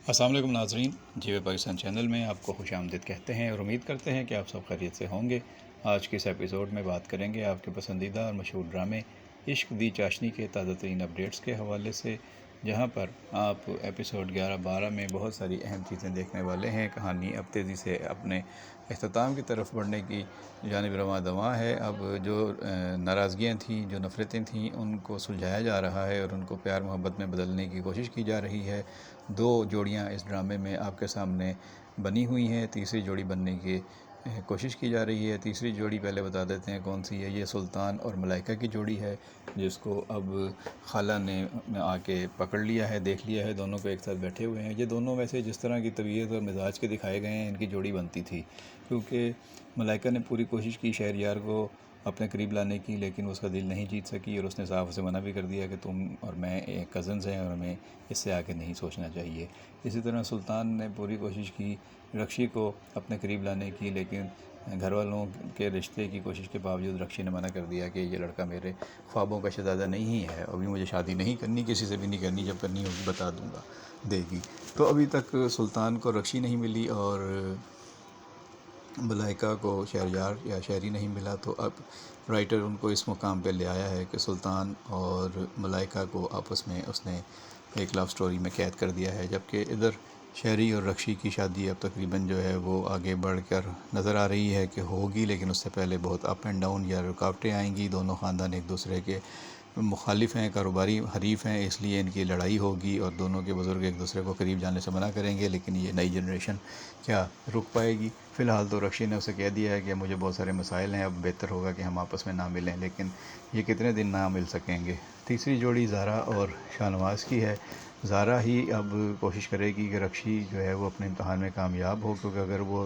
अस्सलाम वालेकुम नाज़रीन, जीवे पाकिस्तान चैनल में आपको खुश आमदीद कहते हैं और उम्मीद करते हैं कि आप सब खैरियत से होंगे। आज के इस एपिसोड में बात करेंगे आपके पसंदीदा और मशहूर ड्रामे इश्क दी चाशनी के ताज़ा तरीन अपडेट्स के हवाले से, जहां पर आप एपिसोड 11-12 में बहुत सारी अहम चीज़ें देखने वाले हैं। कहानी अब तेज़ी से अपने अख्ताम की तरफ बढ़ने की जानिब रवां दवां है। अब जो नाराज़गियाँ थीं, जो नफ़रतें थीं, उनको सुलझाया जा रहा है और उनको प्यार मोहब्बत में बदलने की कोशिश की जा रही है। दो जोड़ियां इस ड्रामे में आपके सामने बनी हुई हैं, तीसरी जोड़ी बनने की कोशिश की जा रही है। तीसरी जोड़ी पहले बता देते हैं कौन सी है। ये सुल्तान और मलाइका की जोड़ी है, जिसको अब खाला ने आके पकड़ लिया है, देख लिया है। दोनों को एक साथ बैठे हुए हैं। ये दोनों वैसे जिस तरह की तबीयत और मिजाज के दिखाए गए हैं, इनकी जोड़ी बनती थी, क्योंकि मलाइका ने पूरी कोशिश की शहरयार को अपने करीब लाने की, लेकिन उसका दिल नहीं जीत सकी और उसने साफ उसे मना भी कर दिया कि तुम और मैं एक कज़न्स हैं और हमें इससे आगे नहीं सोचना चाहिए। इसी तरह सुल्तान ने पूरी कोशिश की रक्षी को अपने करीब लाने की, लेकिन घर वालों के रिश्ते की कोशिश के बावजूद रक्षी ने मना कर दिया कि ये लड़का मेरे ख्वाबों का शहज़ादा नहीं है, अभी मुझे शादी नहीं करनी, किसी से भी नहीं करनी, जब करनी होगी बता दूंगा, देगी। तो अभी तक सुल्तान को रक्षी नहीं मिली और मलाइका को शहरयार या शहरी नहीं मिला। तो अब राइटर उनको इस मुकाम पे ले आया है कि सुल्तान और मलाइका को आपस में उसने एक लव स्टोरी में कैद कर दिया है, जबकि इधर शहरी और रक्षी की शादी अब तकरीबन जो है वो आगे बढ़कर नज़र आ रही है कि होगी, लेकिन उससे पहले बहुत अप एंड डाउन या रुकावटें आएंगी। दोनों ख़ानदान एक दूसरे के मुखालिफ हैं, कारोबारी हरीफ हैं, इसलिए इनकी लड़ाई होगी और दोनों के बुज़ुर्ग एक दूसरे को करीब जाने से मना करेंगे। लेकिन ये नई जनरेशन क्या रुक पाएगी? फ़िलहाल तो रक्षी ने उसे कह दिया है कि मुझे बहुत सारे मसाइल हैं, अब बेहतर होगा कि हम आपस में ना मिलें, लेकिन ये कितने दिन ना मिल सकेंगे। तीसरी जोड़ी ज़ारा और शाहनवाज़ की है। ज़ारा ही अब कोशिश करेगी कि रक्षी जो है वो अपने इम्तहान में कामयाब हो, क्योंकि अगर वो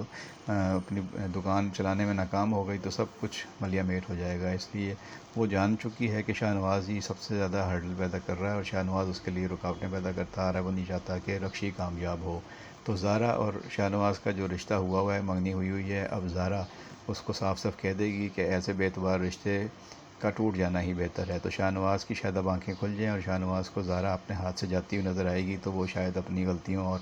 अपनी दुकान चलाने में नाकाम हो गई तो सब कुछ मलिया मेट हो जाएगा। इसलिए वो जान चुकी है कि शाहनवाज़ ही सबसे ज़्यादा हर्डल पैदा कर रहा है और शाहनवाज़ उसके लिए रुकावटें पैदा करता आ रहा है। वो नहीं चाहता कि रक्षी कामयाब हो। तो ज़ारा और शाहनवाज़ का जो रिश्ता हुआ है, मंगनी हुई है, अब ज़ारा उसको साफ साफ कह देगी कि ऐसे बेतबार रिश्ते का टूट जाना ही बेहतर है। तो शाहनवाज़ की शायद अब आँखें खुल जाएँ और शाहनवाज़ को ज़ारा अपने हाथ से जाती हुई नज़र आएगी, तो वो शायद अपनी गलतियों और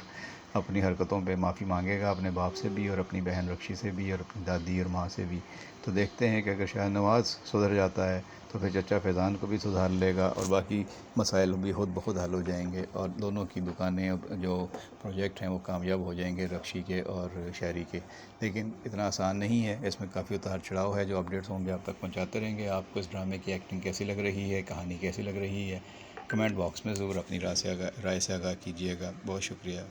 अपनी हरकतों पे माफ़ी मांगेगा, अपने बाप से भी और अपनी बहन रक्षी से भी और अपनी दादी और माँ से भी। तो देखते हैं कि अगर शाहनवाज़ सुधर जाता है तो फिर चचा फैज़ान को भी सुधार लेगा और बाकी मसाइल भी खुद ब खुद हल हो जाएंगे और दोनों की दुकानें, जो प्रोजेक्ट हैं, वो कामयाब हो जाएंगे, रक्षी के और शहरी के। लेकिन इतना आसान नहीं है, इसमें काफ़ी उतार चढ़ाव है। जो अपडेट्स होंगे आप तक पहुँचाते रहेंगे। आपको इस ड्रामे की एक्टिंग कैसी लग रही है, कहानी कैसी लग रही है, कमेंट बॉक्स में ज़रूर अपनी राय से आगाह कीजिएगा। बहुत शुक्रिया।